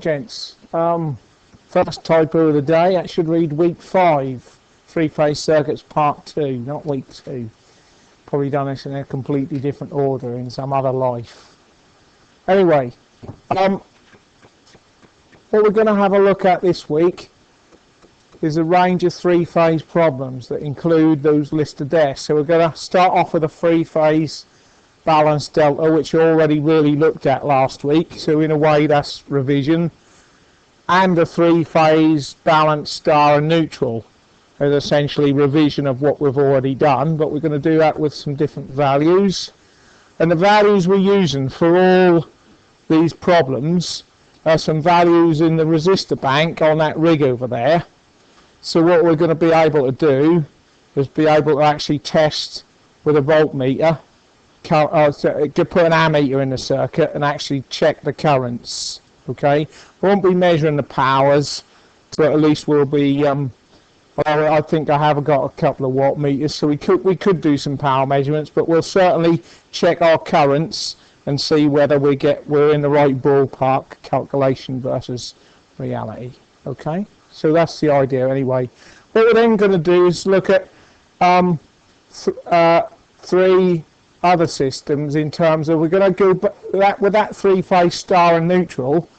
Gents, first typo of the day. That should read week 5, three-phase circuits part 2, not week 2. Probably done this in a completely different order in some other life. Anyway, what we're going to have a look at this week is a range of three-phase problems that include those listed there. So we're going to start off with a three-phase balanced delta, which we already really looked at last week, so in a way that's revision, and a three-phase balanced star and neutral is essentially revision of what we've already done, but we're going to do that with some different values. And the values we're using for all these problems are some values in the resistor bank on that rig over there. So what we're going to be able to do is be able to actually test with a voltmeter, put an ammeter in the circuit and actually check the currents. Okay, we won't be measuring the powers, but at least we'll be. Well, I think I have got a couple of watt meters, so we could do some power measurements, but we'll certainly check our currents and see whether we're in the right ballpark calculation versus reality. Okay, so that's the idea anyway. What we're then going to do is look at three other systems in terms of, we're going to go with that three-phase star and neutral,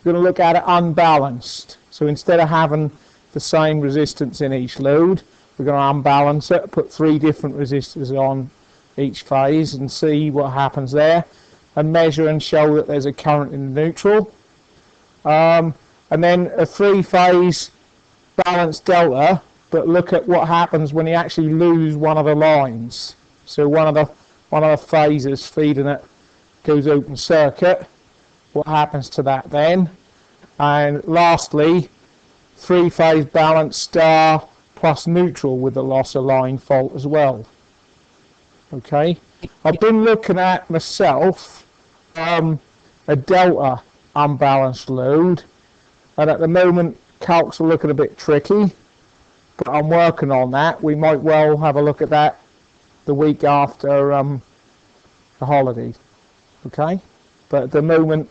we're going to look at it unbalanced. So instead of having the same resistance in each load, we're going to unbalance it, put 3 different resistors on each phase and see what happens there, and measure and show that there's a current in the neutral. And then a 3-phase balanced delta, but look at what happens when you actually lose one of the lines. So one of the phases feeding it goes open circuit. What happens to that then? And lastly, 3-phase balanced star plus neutral with the loss of line fault as well. Okay, I've been looking at myself a delta unbalanced load, and at the moment calcs are looking a bit tricky, but I'm working on that. We might well have a look at that the week after the holiday. Okay, but at the moment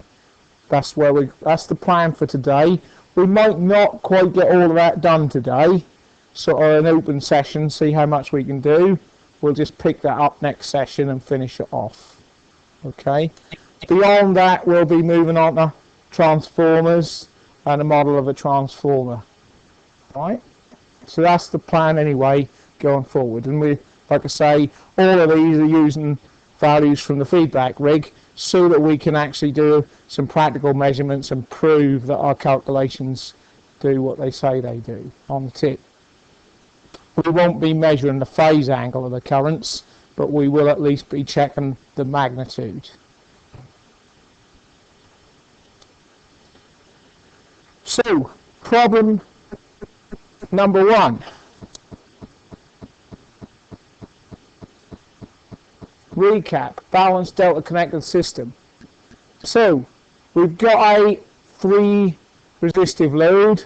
that's the plan for today. We might not quite get all of that done today, sort of an open session, see how much we can do. We'll just pick that up next session and finish it off. Okay, beyond that we'll be moving on to transformers and a model of a transformer. Right, so that's the plan anyway going forward. And we, like I say, all of these are using values from the feedback rig so that we can actually do some practical measurements and prove that our calculations do what they say they do on the tip. We won't be measuring the phase angle of the currents, but we will at least be checking the magnitude. So, problem number 1. Recap, balanced delta connected system. So we've got a 3 resistive load.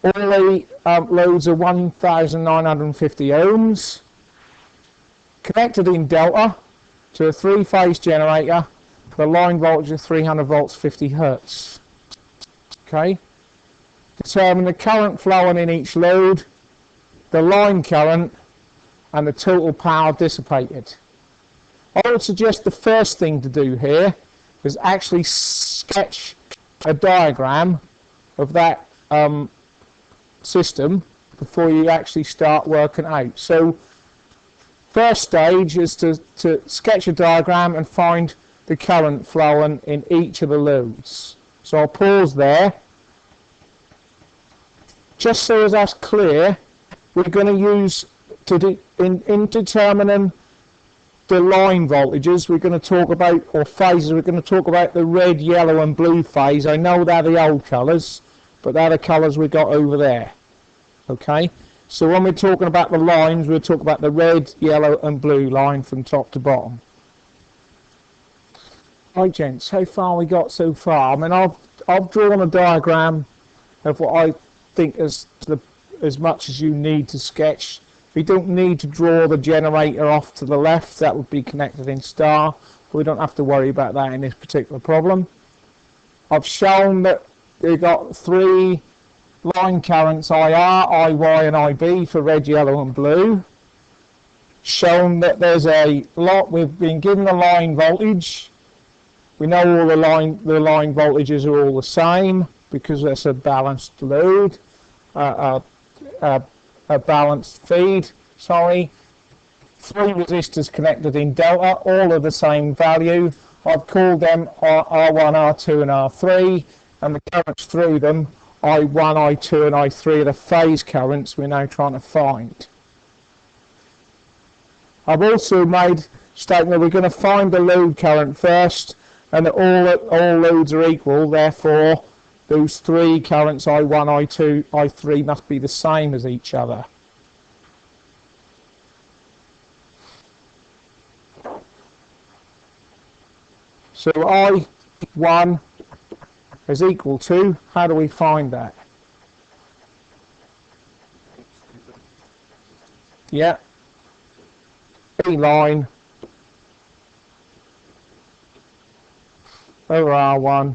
All the loads are 1950 ohms, connected in delta to a 3-phase generator. The line voltage of 300 volts 50 hertz. Okay, determine the current flowing in each load, the line current and the total power dissipated. I would suggest the first thing to do here is actually sketch a diagram of that system before you actually start working out. So first stage is to sketch a diagram and find the current flowing in each of the loads. So I'll pause there. Just so as that's clear, we're going to use, in determining the line voltages, we're going to talk about, or phases, we're going to talk about the red, yellow and blue phase. I know they're the old colours, but they're the colours we got over there. Okay, so when we're talking about the lines, we'll talk about the red, yellow and blue line from top to bottom. Right gents, how far we got so far? I mean, I've drawn a diagram of what I think is as much as you need to sketch. We don't need to draw the generator off to the left, that would be connected in star. We don't have to worry about that in this particular problem. I've shown that we've got three line currents IR, IY and IB for red, yellow and blue. Shown that there's a lot, we've been given a line voltage. We know all the line voltages are all the same because that's a balanced load, a balanced feed, sorry. Three resistors connected in delta, all of the same value. I've called them R1, R2 and R3, and the currents through them, I1, I2 and I3 are the phase currents we're now trying to find. I've also made a statement that we're going to find the load current first, and that all loads are equal, therefore those three currents I1, I2, I3 must be the same as each other. So I1 is equal to, how do we find that? Yeah, E line over R1,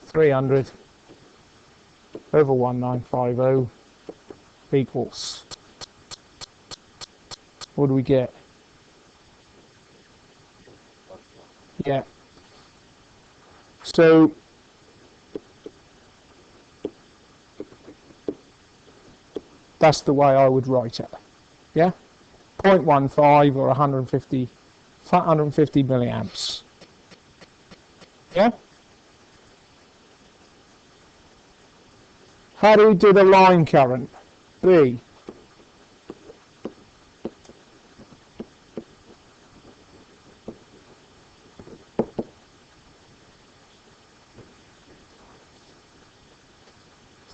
300 over 1950 equals, what do we get? Yeah. So that's the way I would write it. Yeah. 0.15 or 150 milliamps. Yeah. How do we do the line current? B.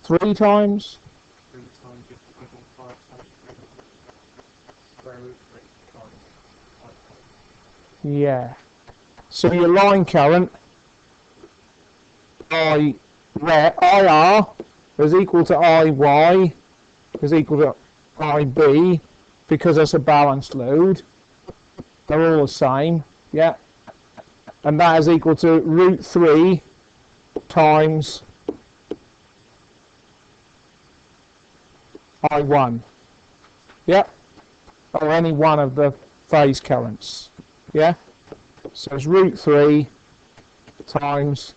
Three times? Yeah. So your line current, IR is equal to IY is equal to IB because that's a balanced load. They're all the same. Yeah. And that is equal to √3 times I1, yeah, or any one of the phase currents, yeah. So it's √3 times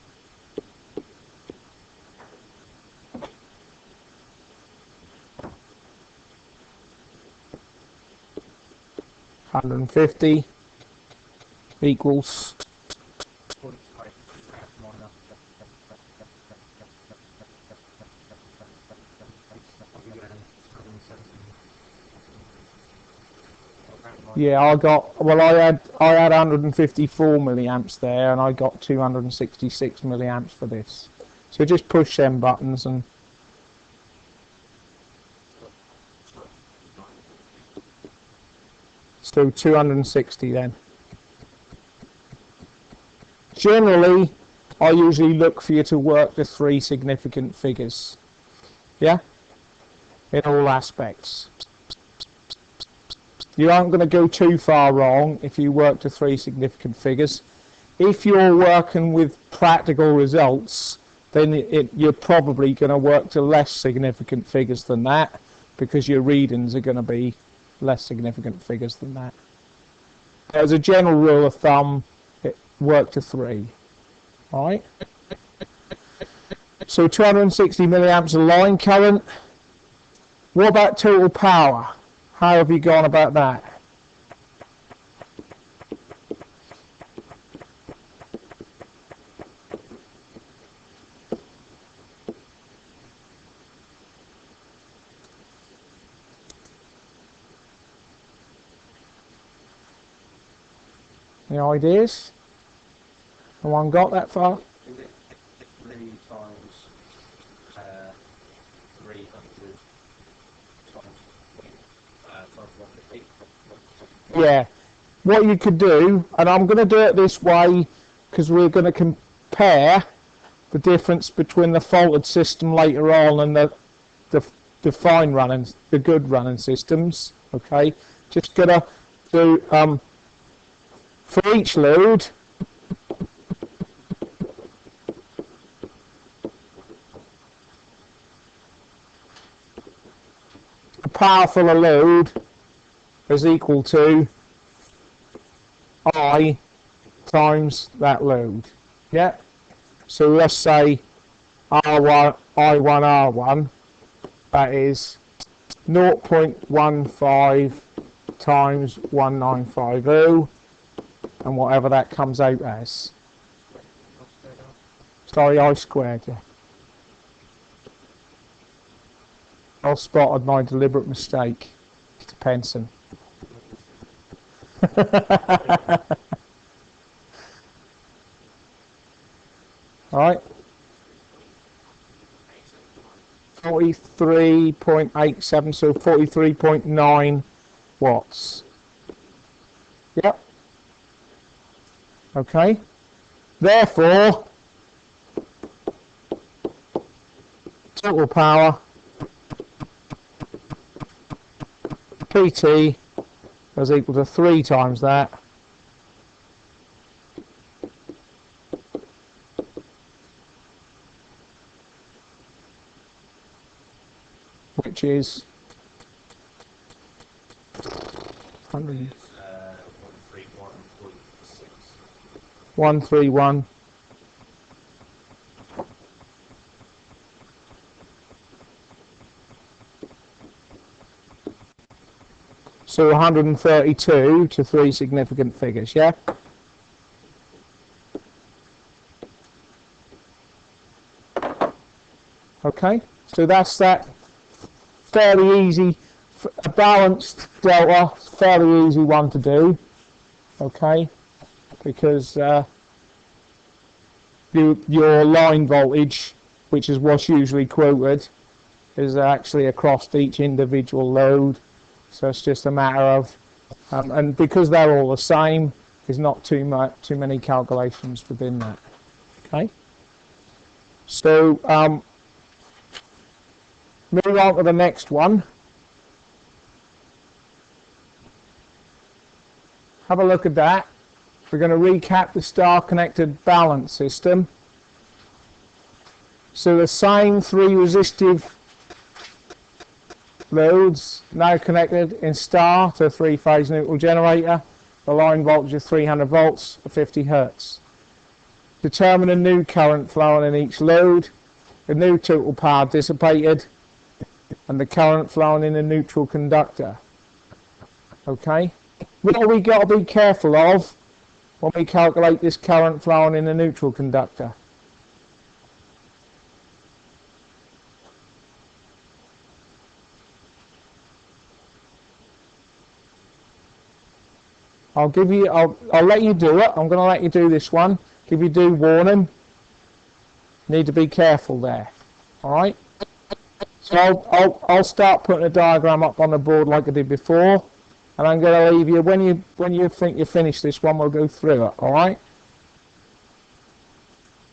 (150) equals . Yeah, I had 154 milliamps there, and I got 266 milliamps for this. So just push them buttons and so 260 then. Generally, I usually look for you to work the three significant figures. Yeah, in all aspects. You aren't going to go too far wrong if you work to three significant figures. If you're working with practical results, then you're probably going to work to less significant figures than that, because your readings are going to be less significant figures than that. As a general rule of thumb, work to three. All right. So 260 milliamps of line current. What about total power? How have you gone about that? Any ideas? No one got that far? 3 times 300 times 150. Yeah. What you could do, and I'm going to do it this way because we're going to compare the difference between the faulted system later on and the fine running, the good running systems. Okay. Just going to do for each load. powerful a load is equal to I times that load. Yeah. So let's say I1 R1, that is 0.15 times 1950, and whatever that comes out as. Sorry, I squared, yeah. I spotted my deliberate mistake. Mr. Penson. Alright. 43.87, so 43.9 watts. Yep. Okay. Therefore, total power PT is equal to 3 times that, which is 100, 131. So 132 to 3 significant figures, yeah? Okay, so that's that. Fairly easy, a balanced delta, fairly easy one to do, okay? Because your line voltage, which is what's usually quoted, is actually across each individual load. So it's just a matter of, and because they're all the same, there's not too many calculations within that. Okay. So moving on to the next one. Have a look at that. We're going to recap the star-connected balance system. So the same 3 resistive loads now connected in star to a 3-phase neutral generator. The line voltage is 300 volts at 50 hertz. Determine a new current flowing in each load, the new total power dissipated, and the current flowing in a neutral conductor. Okay. What have we got to be careful of when we calculate this current flowing in a neutral conductor? I'll let you do it. I'm going to let you do this one. Give you due warning. Need to be careful there. All right. So I'll start putting a diagram up on the board like I did before, and I'm going to leave you when you think you finish this one. We'll go through it. All right.